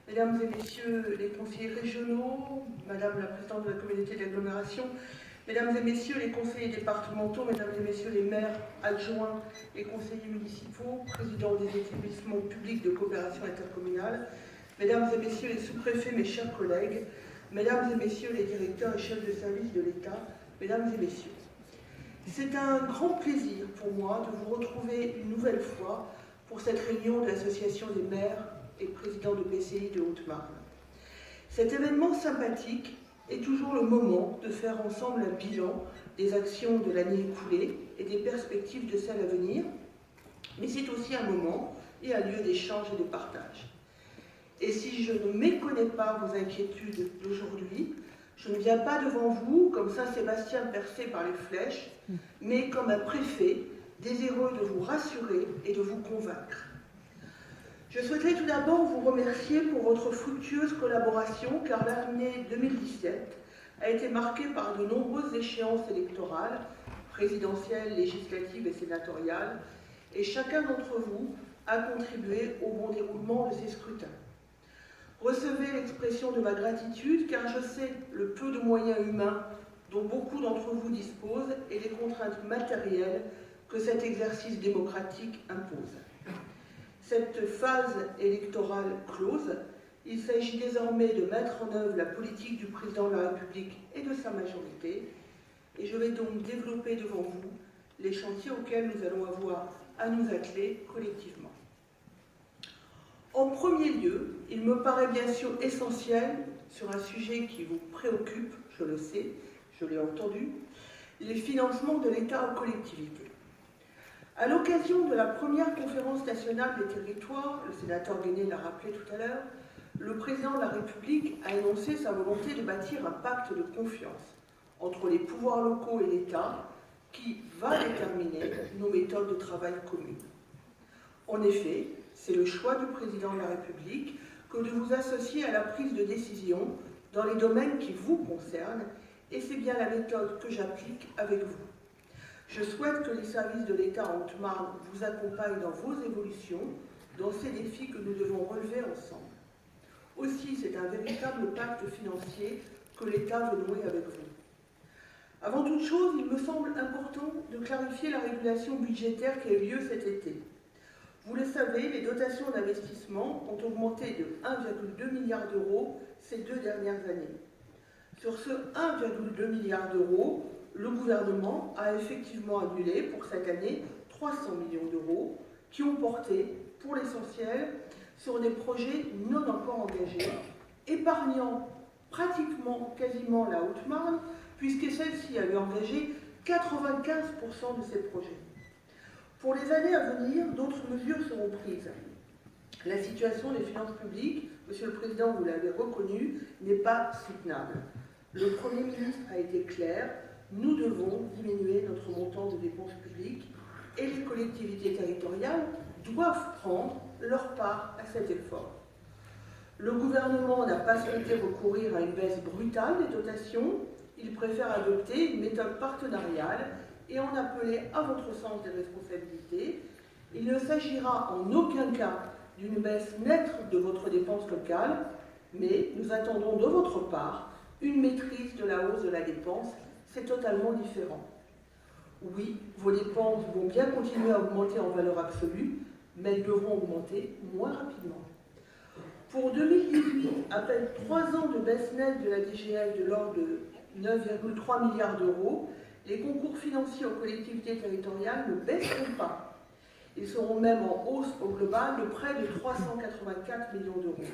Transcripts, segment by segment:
Mesdames et Messieurs les conseillers régionaux, Madame la Présidente de la communauté d'agglomération, Mesdames et Messieurs les conseillers départementaux, Mesdames et Messieurs les maires adjoints et conseillers municipaux, présidents des établissements publics de coopération intercommunale, Mesdames et Messieurs les sous-préfets, mes chers collègues, Mesdames et Messieurs les directeurs et chefs de service de l'État, Mesdames et Messieurs. C'est un grand plaisir pour moi de vous retrouver une nouvelle fois pour cette réunion de l'Association des maires et présidents de PCI de Haute-Marne. Cet événement sympathique est toujours le moment de faire ensemble un bilan des actions de l'année écoulée et des perspectives de celle à venir, mais c'est aussi un moment et un lieu d'échange et de partage. Et si je ne méconnais pas vos inquiétudes d'aujourd'hui, je ne viens pas devant vous comme Saint-Sébastien percé par les flèches, mais comme un préfet désireux de vous rassurer et de vous convaincre. Je souhaiterais tout d'abord vous remercier pour votre fructueuse collaboration, car l'année 2017 a été marquée par de nombreuses échéances électorales, présidentielles, législatives et sénatoriales, et chacun d'entre vous a contribué au bon déroulement de ces scrutins. Recevez l'expression de ma gratitude, car je sais le peu de moyens humains dont beaucoup d'entre vous disposent et les contraintes matérielles que cet exercice démocratique impose. Cette phase électorale close, il s'agit désormais de mettre en œuvre la politique du président de la République et de sa majorité, et je vais donc développer devant vous les chantiers auxquels nous allons avoir à nous atteler collectivement. En premier lieu, il me paraît bien sûr essentiel, sur un sujet qui vous préoccupe, je le sais, je l'ai entendu, les financements de l'État aux collectivités. À l'occasion de la première conférence nationale des territoires, le sénateur Guéné l'a rappelé tout à l'heure, le président de la République a énoncé sa volonté de bâtir un pacte de confiance entre les pouvoirs locaux et l'État qui va déterminer nos méthodes de travail communes. En effet, c'est le choix du président de la République que de vous associer à la prise de décision dans les domaines qui vous concernent, et c'est bien la méthode que j'applique avec vous. Je souhaite que les services de l'État en Haute-Marne vous accompagnent dans vos évolutions, dans ces défis que nous devons relever ensemble. Aussi, c'est un véritable pacte financier que l'État veut nouer avec vous. Avant toute chose, il me semble important de clarifier la régulation budgétaire qui a eu lieu cet été. Vous le savez, les dotations d'investissement ont augmenté de 1,2 milliard d'euros ces 2 dernières années. Sur ce 1,2 milliard d'euros, le gouvernement a effectivement annulé pour cette année 300 millions d'euros qui ont porté, pour l'essentiel, sur des projets non encore engagés, épargnant pratiquement, quasiment la Haute-Marne, puisque celle-ci avait engagé 95% de ces projets. Pour les années à venir, d'autres mesures seront prises. La situation des finances publiques, Monsieur le Président, vous l'avez reconnu, n'est pas soutenable. Le Premier ministre a été clair, nous devons diminuer notre montant de dépenses publiques et les collectivités territoriales doivent prendre leur part à cet effort. Le gouvernement n'a pas souhaité recourir à une baisse brutale des dotations, il préfère adopter une méthode partenariale et en appeler à votre sens des responsabilités. Il ne s'agira en aucun cas d'une baisse nette de votre dépense locale, mais nous attendons de votre part une maîtrise de la hausse de la dépense. C'est totalement différent. Oui, vos dépenses vont bien continuer à augmenter en valeur absolue, mais elles devront augmenter moins rapidement. Pour 2018, à peine 3 ans de baisse nette de la DGF de l'ordre de 9,3 milliards d'euros, les concours financiers aux collectivités territoriales ne baisseront pas. Ils seront même en hausse au global de près de 384 millions d'euros.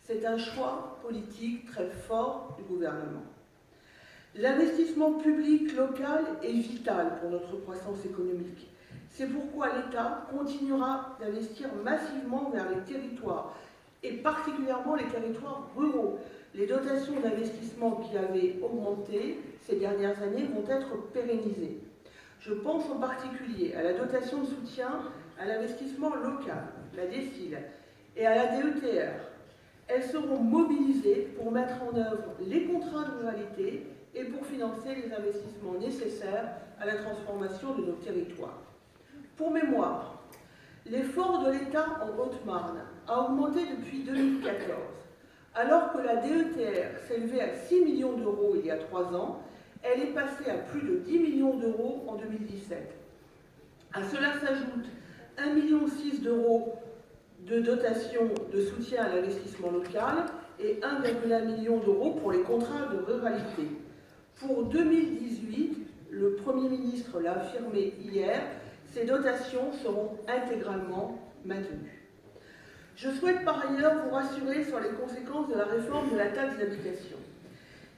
C'est un choix politique très fort du gouvernement. L'investissement public local est vital pour notre croissance économique. C'est pourquoi l'État continuera d'investir massivement vers les territoires, et particulièrement les territoires ruraux. Les dotations d'investissement qui avaient augmenté ces dernières années vont être pérennisées. Je pense en particulier à la dotation de soutien à l'investissement local, la DSIL, et à la DETR. Elles seront mobilisées pour mettre en œuvre les contrats de ruralité et pour financer les investissements nécessaires à la transformation de nos territoires. Pour mémoire, l'effort de l'État en Haute-Marne a augmenté depuis 2014 Alors que la DETR s'élevait à 6 millions d'euros il y a 3 ans, elle est passée à plus de 10 millions d'euros en 2017. À cela s'ajoute 1,6 million d'euros de dotation de soutien à l'investissement local et 1,1 million d'euros pour les contrats de ruralité. Pour 2018, le Premier ministre l'a affirmé hier, ces dotations seront intégralement maintenues. Je souhaite par ailleurs vous rassurer sur les conséquences de la réforme de la taxe d'habitation.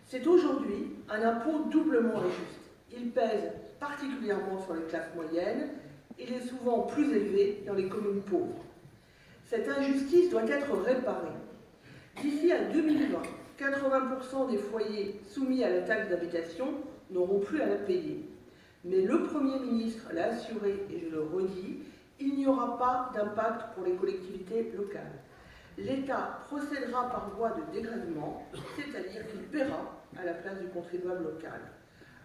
C'est aujourd'hui un impôt doublement injuste. Il pèse particulièrement sur les classes moyennes. Il est souvent plus élevé dans les communes pauvres. Cette injustice doit être réparée. D'ici à 2020, 80% des foyers soumis à la taxe d'habitation n'auront plus à la payer. Mais le Premier ministre l'a assuré, et je le redis, il n'y aura pas d'impact pour les collectivités locales. L'État procédera par voie de dégrèvement, c'est-à-dire qu'il paiera à la place du contribuable local.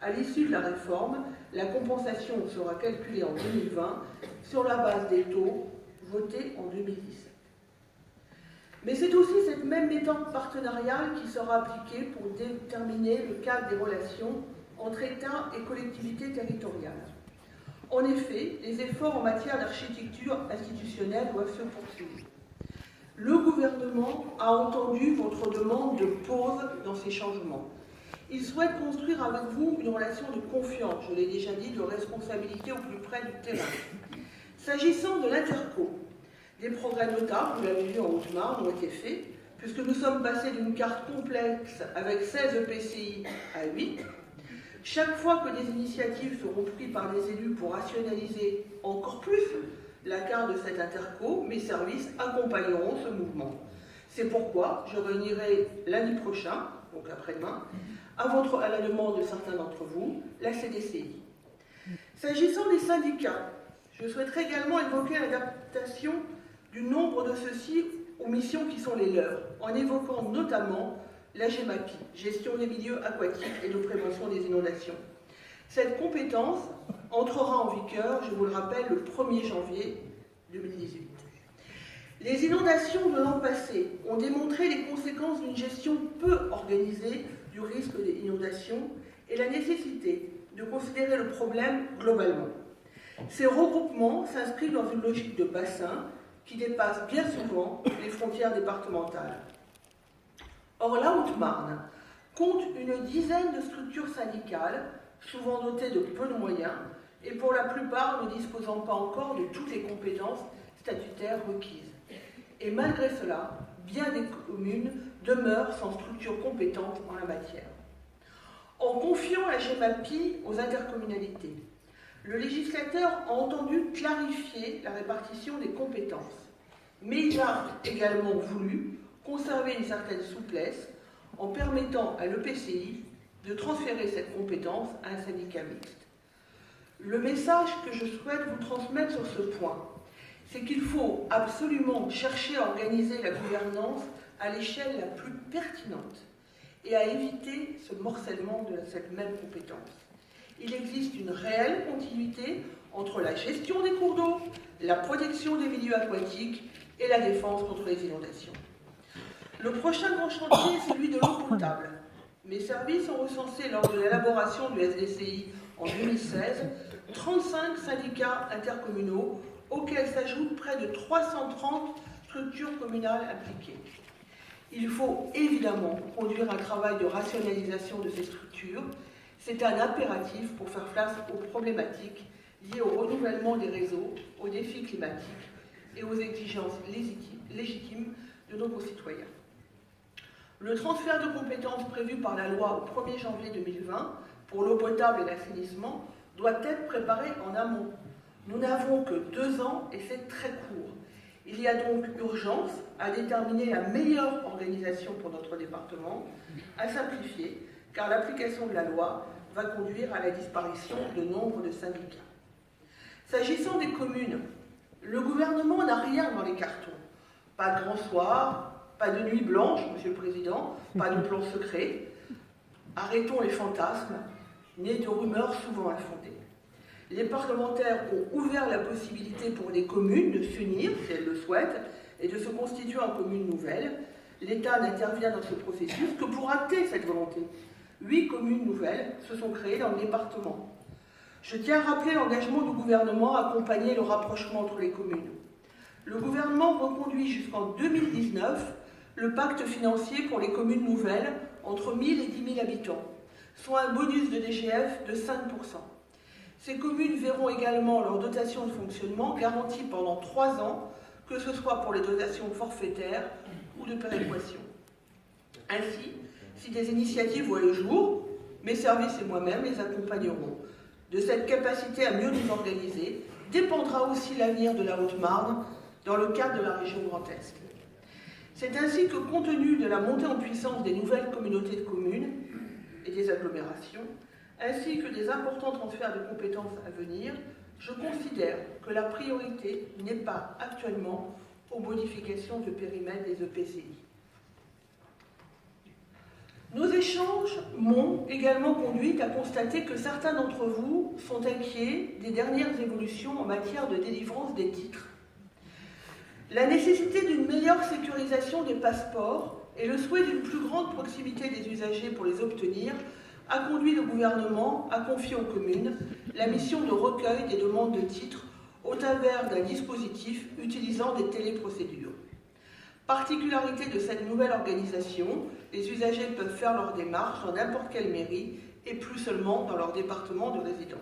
À l'issue de la réforme, la compensation sera calculée en 2020 sur la base des taux votés en 2017. Mais c'est aussi cette même méthode partenariale qui sera appliquée pour déterminer le cadre des relations entre État et collectivités territoriales. En effet, les efforts en matière d'architecture institutionnelle doivent se poursuivre. Le gouvernement a entendu votre demande de pause dans ces changements. Il souhaite construire avec vous une relation de confiance, je l'ai déjà dit, de responsabilité au plus près du terrain. S'agissant de l'Interco, des progrès notables, vous l'avez vu en Haute-Marne, ont été faits, puisque nous sommes passés d'une carte complexe avec 16 EPCI à 8. Chaque fois que des initiatives seront prises par les élus pour rationaliser encore plus la carte de cette Interco, mes services accompagneront ce mouvement. C'est pourquoi je réunirai lundi prochain, donc après-demain, à la demande de certains d'entre vous, la CDCI. S'agissant des syndicats, je souhaiterais également évoquer l'adaptation du nombre de ceux-ci aux missions qui sont les leurs, en évoquant notamment la GEMAPI, gestion des milieux aquatiques et de prévention des inondations. Cette compétence entrera en vigueur, je vous le rappelle, le 1er janvier 2018. Les inondations de l'an passé ont démontré les conséquences d'une gestion peu organisée du risque d'inondation et la nécessité de considérer le problème globalement. Ces regroupements s'inscrivent dans une logique de bassin qui dépasse bien souvent les frontières départementales. Or, la Haute-Marne compte une dizaine de structures syndicales, souvent dotées de peu de moyens, et pour la plupart ne disposant pas encore de toutes les compétences statutaires requises. Et malgré cela, bien des communes demeurent sans structure compétente en la matière. En confiant la GEMAPI aux intercommunalités, le législateur a entendu clarifier la répartition des compétences, mais il a également voulu conserver une certaine souplesse en permettant à l'EPCI de transférer cette compétence à un syndicat mixte. Le message que je souhaite vous transmettre sur ce point, c'est qu'il faut absolument chercher à organiser la gouvernance à l'échelle la plus pertinente et à éviter ce morcellement de cette même compétence. Il existe une réelle continuité entre la gestion des cours d'eau, la protection des milieux aquatiques et la défense contre les inondations. Le prochain grand chantier est celui de l'eau potable. Mes services ont recensé lors de l'élaboration du SDCI en 2016 35 syndicats intercommunaux auxquels s'ajoutent près de 330 structures communales impliquées. Il faut évidemment conduire un travail de rationalisation de ces structures. C'est un impératif pour faire face aux problématiques liées au renouvellement des réseaux, aux défis climatiques et aux exigences légitimes de nos concitoyens. Le transfert de compétences prévu par la loi au 1er janvier 2020 pour l'eau potable et l'assainissement doit être préparé en amont. Nous n'avons que 2 ans et c'est très court. Il y a donc urgence à déterminer la meilleure organisation pour notre département, à simplifier, car l'application de la loi va conduire à la disparition de nombre de syndicats. S'agissant des communes, le gouvernement n'a rien dans les cartons. Pas de grand soir, pas de nuit blanche, Monsieur le Président, pas de plan secret. Arrêtons les fantasmes, nés de rumeurs souvent infondées. Les parlementaires ont ouvert la possibilité pour les communes de s'unir, si elles le souhaitent, et de se constituer en commune nouvelle. L'État n'intervient dans ce processus que pour acter cette volonté. 8 communes nouvelles se sont créées dans le département. Je tiens à rappeler l'engagement du gouvernement à accompagner le rapprochement entre les communes. Le gouvernement reconduit jusqu'en 2019 le pacte financier pour les communes nouvelles entre 1000 et 10 000 habitants, soit un bonus de DGF de 5%. Ces communes verront également leur dotation de fonctionnement garantie pendant 3 ans, que ce soit pour les dotations forfaitaires ou de péréquation. Ainsi, si des initiatives voient le jour, mes services et moi-même les accompagnerons. De cette capacité à mieux nous organiser dépendra aussi l'avenir de la Haute-Marne dans le cadre de la région Grand Est. C'est ainsi que, compte tenu de la montée en puissance des nouvelles communautés de communes et des agglomérations, ainsi que des importants transferts de compétences à venir, je considère que la priorité n'est pas actuellement aux modifications de périmètre des EPCI. Nos échanges m'ont également conduit à constater que certains d'entre vous sont inquiets des dernières évolutions en matière de délivrance des titres. La nécessité d'une meilleure sécurisation des passeports et le souhait d'une plus grande proximité des usagers pour les obtenir a conduit le gouvernement à confier aux communes la mission de recueil des demandes de titres au travers d'un dispositif utilisant des téléprocédures. Particularité de cette nouvelle organisation, les usagers peuvent faire leur démarche dans n'importe quelle mairie et plus seulement dans leur département de résidence.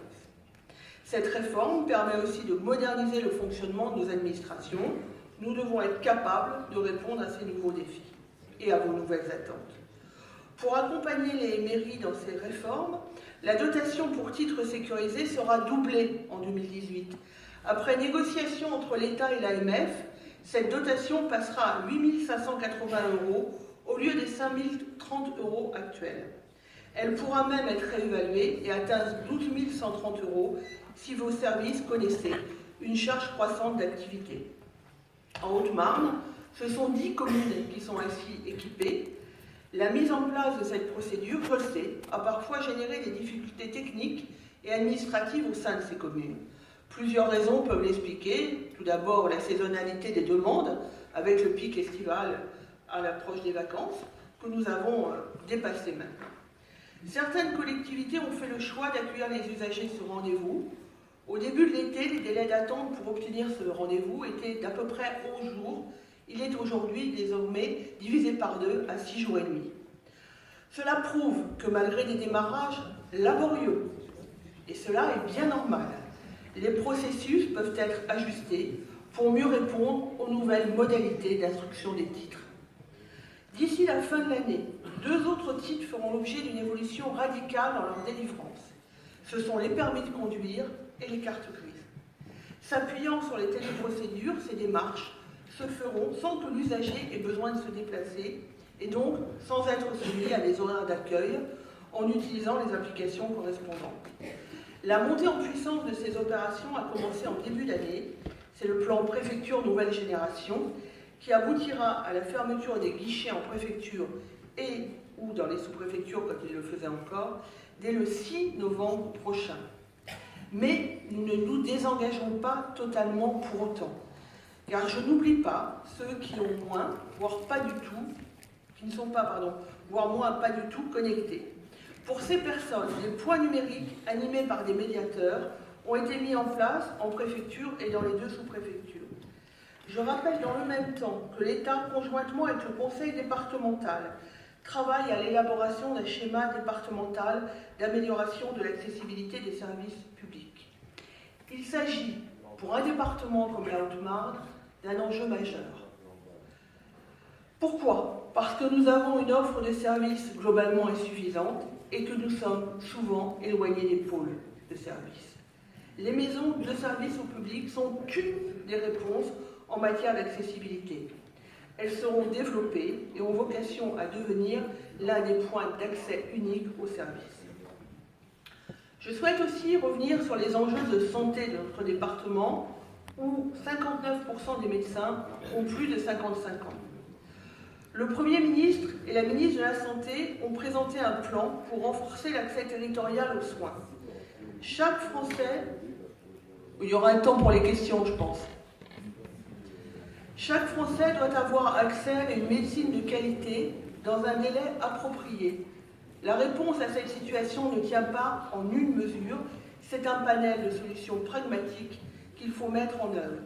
Cette réforme permet aussi de moderniser le fonctionnement de nos administrations. Nous devons être capables de répondre à ces nouveaux défis et à vos nouvelles attentes. Pour accompagner les mairies dans ces réformes, la dotation pour titres sécurisés sera doublée en 2018. Après négociation entre l'État et l'AMF, cette dotation passera à 8 580 € au lieu des 5 030 € actuels. Elle pourra même être réévaluée et atteindre 12 130 € si vos services connaissaient une charge croissante d'activité. En Haute-Marne, ce sont 10 communes qui sont ainsi équipées. La mise en place de cette procédure, je le sais, a parfois généré des difficultés techniques et administratives au sein de ces communes. Plusieurs raisons peuvent l'expliquer. Tout d'abord, la saisonnalité des demandes, avec le pic estival à l'approche des vacances, que nous avons dépassé maintenant. Certaines collectivités ont fait le choix d'accueillir les usagers sur rendez-vous. Au début de l'été, les délais d'attente pour obtenir ce rendez-vous étaient d'à peu près 11 jours. Il est aujourd'hui désormais divisé par 2 à 6 jours et demi. Cela prouve que malgré des démarrages laborieux, et cela est bien normal, les processus peuvent être ajustés pour mieux répondre aux nouvelles modalités d'instruction des titres. D'ici la fin de l'année, 2 autres titres feront l'objet d'une évolution radicale dans leur délivrance. Ce sont les permis de conduire et les cartes grises. S'appuyant sur les téléprocédures, ces démarches se feront sans que l'usager ait besoin de se déplacer et donc sans être soumis à des horaires d'accueil en utilisant les applications correspondantes. La montée en puissance de ces opérations a commencé en début d'année. C'est le plan préfecture nouvelle génération qui aboutira à la fermeture des guichets en préfecture et ou dans les sous-préfectures quand ils le faisaient encore, dès le 6 novembre prochain. Mais nous ne nous désengageons pas totalement pour autant, car je n'oublie pas ceux qui ont moins, voire pas du tout, qui ne sont pas, voire moins pas du tout connectés. Pour ces personnes, les points numériques animés par des médiateurs ont été mis en place en préfecture et dans les 2 sous-préfectures. Je rappelle dans le même temps que l'État, conjointement avec le Conseil départemental, travaille à l'élaboration d'un schéma départemental d'amélioration de l'accessibilité des services publics. Il s'agit, pour un département comme la Haute-Marne, d'un enjeu majeur. Pourquoi ? Parce que nous avons une offre de services globalement insuffisante et que nous sommes souvent éloignés des pôles de services. Les maisons de services au public sont une des réponses en matière d'accessibilité. Elles seront développées et ont vocation à devenir l'un des points d'accès unique aux services. Je souhaite aussi revenir sur les enjeux de santé de notre département, où 59% des médecins ont plus de 55 ans. Le Premier ministre et la ministre de la Santé ont présenté un plan pour renforcer l'accès territorial aux soins. Chaque Français, il y aura un temps pour les questions, je pense. Chaque Français doit avoir accès à une médecine de qualité dans un délai approprié. La réponse à cette situation ne tient pas en une mesure, c'est un panel de solutions pragmatiques qu'il faut mettre en œuvre.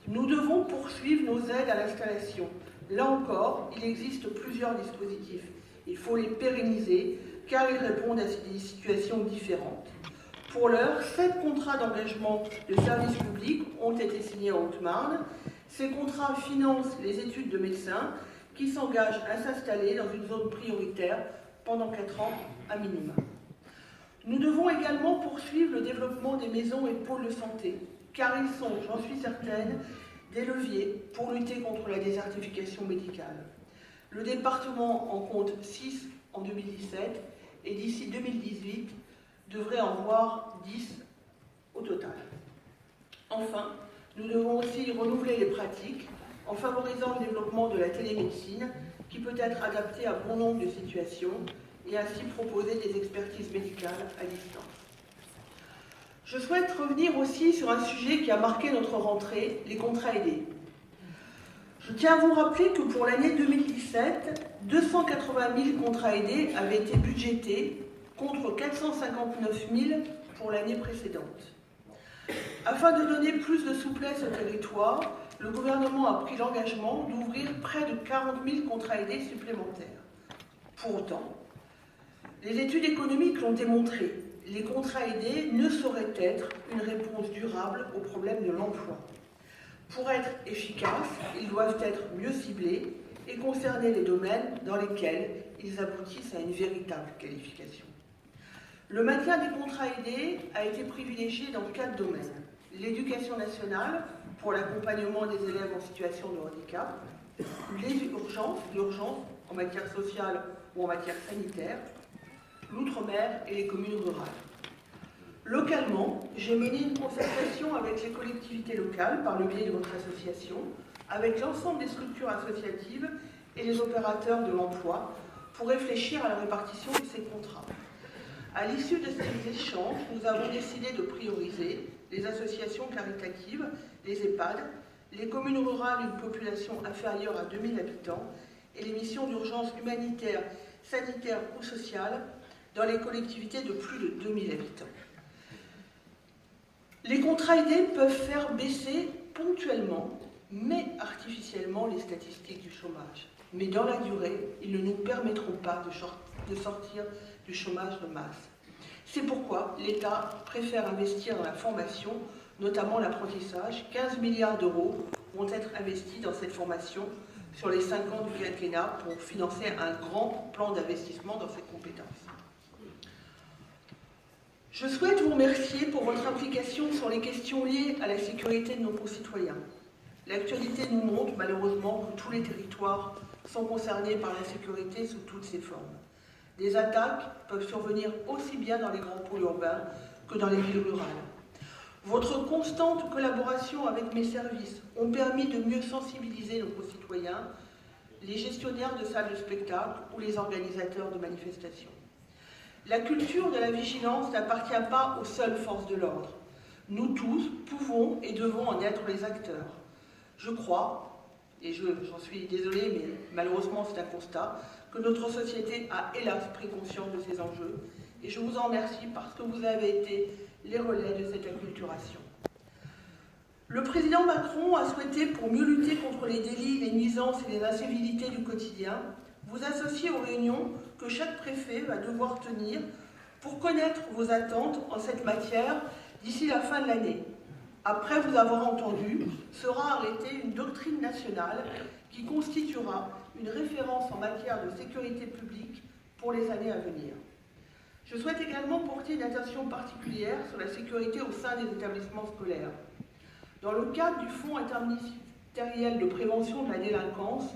Nous devons poursuivre nos aides à l'installation. Là encore, il existe plusieurs dispositifs. Il faut les pérenniser car ils répondent à des situations différentes. Pour l'heure, 7 contrats d'engagement de service public ont été signés en Haute-Marne. Ces contrats financent les études de médecins qui s'engagent à s'installer dans une zone prioritaire pendant 4 ans à minima. Nous devons également poursuivre le développement des maisons et pôles de santé, car ils sont, j'en suis certaine, des leviers pour lutter contre la désertification médicale. Le département en compte 6 en 2017 et d'ici 2018 devrait en voir 10 au total. Enfin, nous devons aussi renouveler les pratiques en favorisant le développement de la télémédecine qui peut être adaptée à bon nombre de situations et ainsi proposer des expertises médicales à distance. Je souhaite revenir aussi sur un sujet qui a marqué notre rentrée, les contrats aidés. Je tiens à vous rappeler que pour l'année 2017, 280 000 contrats aidés avaient été budgétés contre 459 000 pour l'année précédente. Afin de donner plus de souplesse au territoire, le gouvernement a pris l'engagement d'ouvrir près de 40 000 contrats aidés supplémentaires. Pour autant, les études économiques l'ont démontré, les contrats aidés ne sauraient être une réponse durable au problème de l'emploi. Pour être efficaces, ils doivent être mieux ciblés et concerner les domaines dans lesquels ils aboutissent à une véritable qualification. Le maintien des contrats aidés a été privilégié dans 4 domaines. L'éducation nationale, pour l'accompagnement des élèves en situation de handicap, l'urgence en matière sociale ou en matière sanitaire, l'outre-mer et les communes rurales. Localement, j'ai mené une concertation avec les collectivités locales par le biais de votre association, avec l'ensemble des structures associatives et les opérateurs de l'emploi pour réfléchir à la répartition de ces contrats. À l'issue de ces échanges, nous avons décidé de prioriser les associations caritatives, les EHPAD, les communes rurales d'une population inférieure à 2000 habitants et les missions d'urgence humanitaire, sanitaire ou sociale dans les collectivités de plus de 2000 habitants. Les contrats aidés peuvent faire baisser ponctuellement, mais artificiellement, les statistiques du chômage. Mais dans la durée, ils ne nous permettront pas de sortir du chômage de masse. C'est pourquoi l'État préfère investir dans la formation, notamment l'apprentissage. 15 milliards d'euros vont être investis dans cette formation sur les 5 ans du quinquennat pour financer un grand plan d'investissement dans ces compétences. Je souhaite vous remercier pour votre implication sur les questions liées à la sécurité de nos concitoyens. L'actualité nous montre malheureusement que tous les territoires sont concernés par l'insécurité sous toutes ses formes. Des attaques peuvent survenir aussi bien dans les grands pôles urbains que dans les villes rurales. Votre constante collaboration avec mes services ont permis de mieux sensibiliser nos concitoyens, les gestionnaires de salles de spectacle ou les organisateurs de manifestations. La culture de la vigilance n'appartient pas aux seules forces de l'ordre. Nous tous pouvons et devons en être les acteurs. Je crois, et j'en suis désolée, mais malheureusement c'est un constat, que notre société a hélas pris conscience de ces enjeux. Et je vous en remercie parce que vous avez été les relais de cette acculturation. Le président Macron a souhaité, pour mieux lutter contre les délits, les nuisances et les incivilités du quotidien, vous associer aux réunions que chaque préfet va devoir tenir pour connaître vos attentes en cette matière d'ici la fin de l'année. Après vous avoir entendu, sera arrêtée une doctrine nationale qui constituera une référence en matière de sécurité publique pour les années à venir. Je souhaite également porter une attention particulière sur la sécurité au sein des établissements scolaires. Dans le cadre du Fonds interministériel de prévention de la délinquance,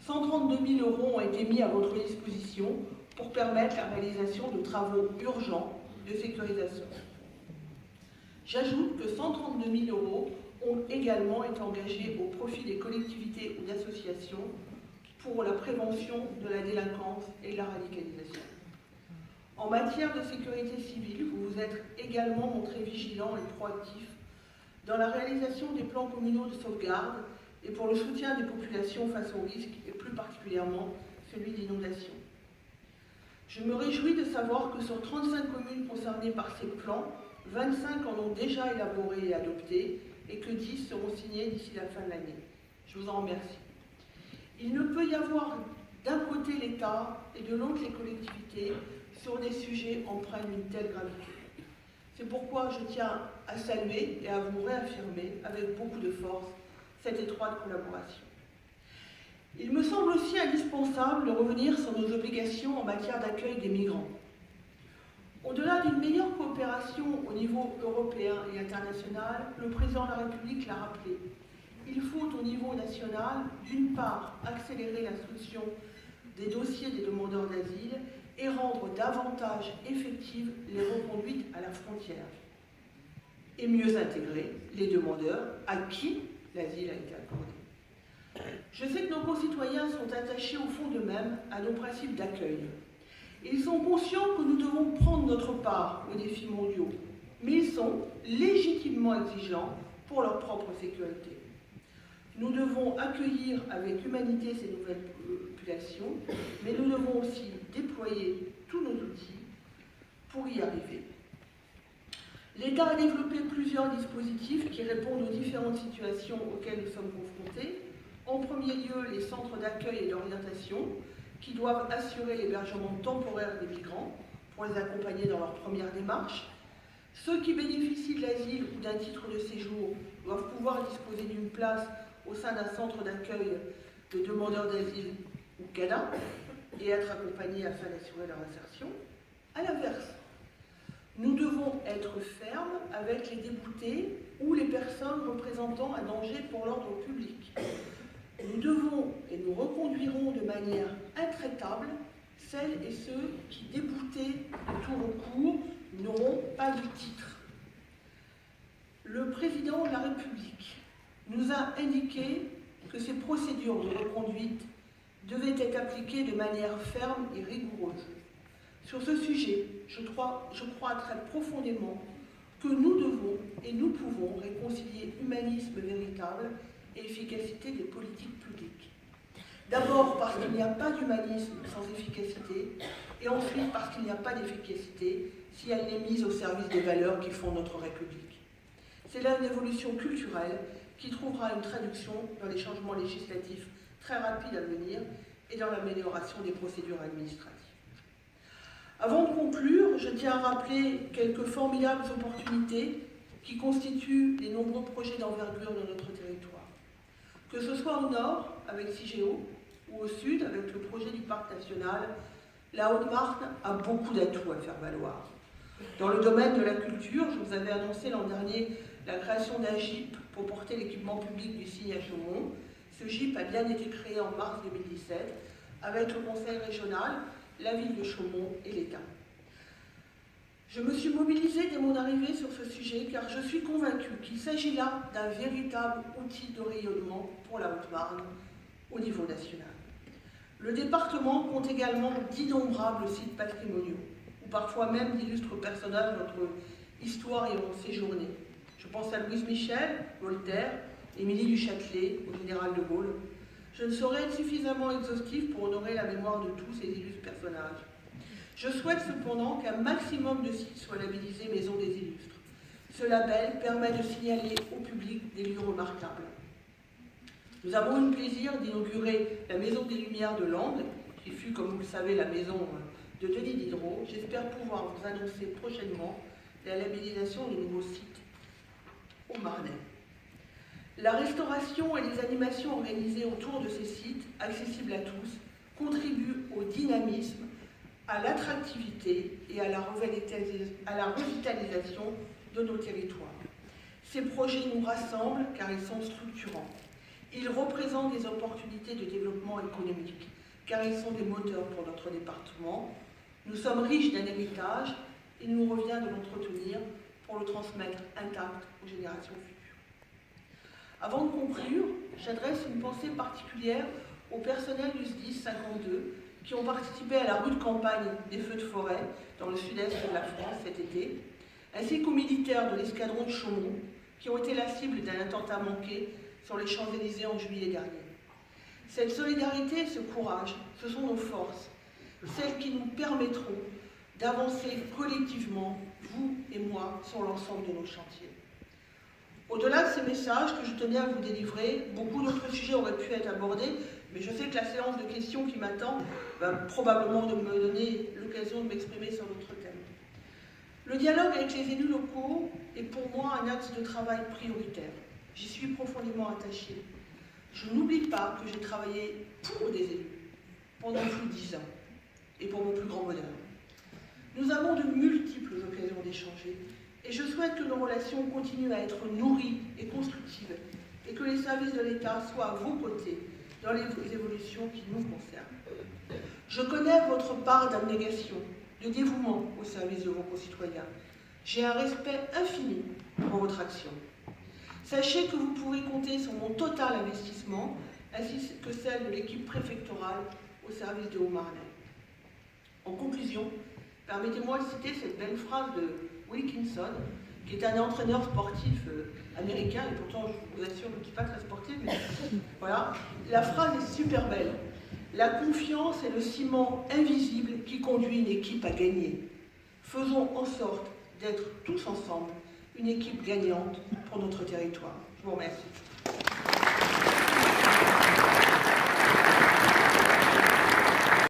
132 000 € ont été mis à votre disposition pour permettre la réalisation de travaux urgents de sécurisation. J'ajoute que 132 000 € ont également été engagés au profit des collectivités ou d'associations pour la prévention de la délinquance et de la radicalisation. En matière de sécurité civile, vous vous êtes également montré vigilant et proactif dans la réalisation des plans communaux de sauvegarde et pour le soutien des populations face aux risques, et plus particulièrement celui d'inondation. Je me réjouis de savoir que sur 35 communes concernées par ces plans, 25 en ont déjà élaboré et adopté, et que 10 seront signés d'ici la fin de l'année. Je vous en remercie. Il ne peut y avoir d'un côté l'État et de l'autre les collectivités sur des sujets empreints d'une telle gravité. C'est pourquoi je tiens à saluer et à vous réaffirmer avec beaucoup de force cette étroite collaboration. Il me semble aussi indispensable de revenir sur nos obligations en matière d'accueil des migrants. Au-delà d'une meilleure coopération au niveau européen et international, le président de la République l'a rappelé. Il faut au niveau national, d'une part, accélérer l'instruction des dossiers des demandeurs d'asile et rendre davantage effectives les reconduites à la frontière. Et mieux intégrer les demandeurs à qui l'asile a été accordé. Je sais que nos concitoyens sont attachés au fond d'eux-mêmes à nos principes d'accueil. Ils sont conscients que nous devons prendre notre part aux défis mondiaux, mais ils sont légitimement exigeants pour leur propre sécurité. Nous devons accueillir avec humanité ces nouvelles populations, mais nous devons aussi déployer tous nos outils pour y arriver. L'État a développé plusieurs dispositifs qui répondent aux différentes situations auxquelles nous sommes confrontés. En premier lieu, les centres d'accueil et d'orientation, qui doivent assurer l'hébergement temporaire des migrants pour les accompagner dans leur première démarche. Ceux qui bénéficient de l'asile ou d'un titre de séjour doivent pouvoir disposer d'une place au sein d'un centre d'accueil de demandeurs d'asile ou CADA et être accompagnés afin d'assurer leur insertion. À l'inverse, nous devons être fermes avec les déboutés ou les personnes représentant un danger pour l'ordre public. Nous devons et nous reconduirons de manière intraitable celles et ceux qui, déboutés de tout recours, n'auront pas de titre. Le président de la République nous a indiqué que ces procédures de reconduite devaient être appliquées de manière ferme et rigoureuse. Sur ce sujet, je crois très profondément que nous devons et nous pouvons réconcilier humanisme véritable et efficacité des politiques publiques. D'abord parce qu'il n'y a pas d'humanisme sans efficacité, et ensuite parce qu'il n'y a pas d'efficacité si elle n'est mise au service des valeurs qui font notre République. C'est là une évolution culturelle qui trouvera une traduction dans les changements législatifs très rapides à venir et dans l'amélioration des procédures administratives. Avant de conclure, je tiens à rappeler quelques formidables opportunités qui constituent les nombreux projets d'envergure de notre territoire. Que ce soit au nord, avec CIGEO, ou au sud, avec le projet du Parc national, la Haute-Marne a beaucoup d'atouts à faire valoir. Dans le domaine de la culture, je vous avais annoncé l'an dernier la création d'un GIP pour porter l'équipement public du Cygne à Chaumont. Ce GIP a bien été créé en mars 2017 avec le conseil régional, la ville de Chaumont et l'État. Je me suis mobilisée dès mon arrivée sur ce sujet car je suis convaincue qu'il s'agit là d'un véritable outil de rayonnement pour la Haute-Marne au niveau national. Le département compte également d'innombrables sites patrimoniaux, où parfois même d'illustres personnages de notre histoire y ont séjourné. Je pense à Louise Michel, Voltaire, Émilie du Châtelet, au général de Gaulle. Je ne saurais être suffisamment exhaustif pour honorer la mémoire de tous ces illustres personnages. Je souhaite cependant qu'un maximum de sites soient labellisés Maison des Illustres. Ce label permet de signaler au public des lieux remarquables. Nous avons eu le plaisir d'inaugurer la Maison des Lumières de Langres, qui fut, comme vous le savez, la maison de Denis Diderot. J'espère pouvoir vous annoncer prochainement la labellisation de nouveaux sites au Marnais. La restauration et les animations organisées autour de ces sites, accessibles à tous, contribuent au dynamisme, à l'attractivité et à la revitalisation de nos territoires. Ces projets nous rassemblent car ils sont structurants. Ils représentent des opportunités de développement économique car ils sont des moteurs pour notre département. Nous sommes riches d'un héritage, il nous revient de l'entretenir pour le transmettre intact aux générations futures. Avant de conclure, j'adresse une pensée particulière au personnel du SDIS 52 qui ont participé à la rude campagne des feux de forêt dans le sud-est de la France cet été, ainsi qu'aux militaires de l'escadron de Chaumont qui ont été la cible d'un attentat manqué sur les Champs-Élysées en juillet dernier. Cette solidarité et ce courage, ce sont nos forces, celles qui nous permettront d'avancer collectivement, vous et moi, sur l'ensemble de nos chantiers. Au-delà de ces messages que je tenais à vous délivrer, beaucoup d'autres sujets auraient pu être abordés, mais je sais que la séance de questions qui m'attend va probablement me donner l'occasion de m'exprimer sur d'autres thèmes. Le dialogue avec les élus locaux est pour moi un axe de travail prioritaire. J'y suis profondément attachée. Je n'oublie pas que j'ai travaillé pour des élus pendant plus de 10 ans, et pour mon plus grand bonheur. Nous avons de multiples occasions d'échanger, et je souhaite que nos relations continuent à être nourries et constructives, et que les services de l'État soient à vos côtés dans les évolutions qui nous concernent. Je connais votre part d'abnégation, de dévouement au service de vos concitoyens. J'ai un respect infini pour votre action. Sachez que vous pourrez compter sur mon total investissement, ainsi que celle de l'équipe préfectorale au service de Haut-Marnais. En conclusion, permettez-moi de citer cette belle phrase de Wilkinson, qui est un entraîneur sportif américain, et pourtant je vous assure qu'il n'est pas très sportif, mais voilà. La phrase est super belle. La confiance est le ciment invisible qui conduit une équipe à gagner. Faisons en sorte d'être tous ensemble une équipe gagnante pour notre territoire. Je vous remercie.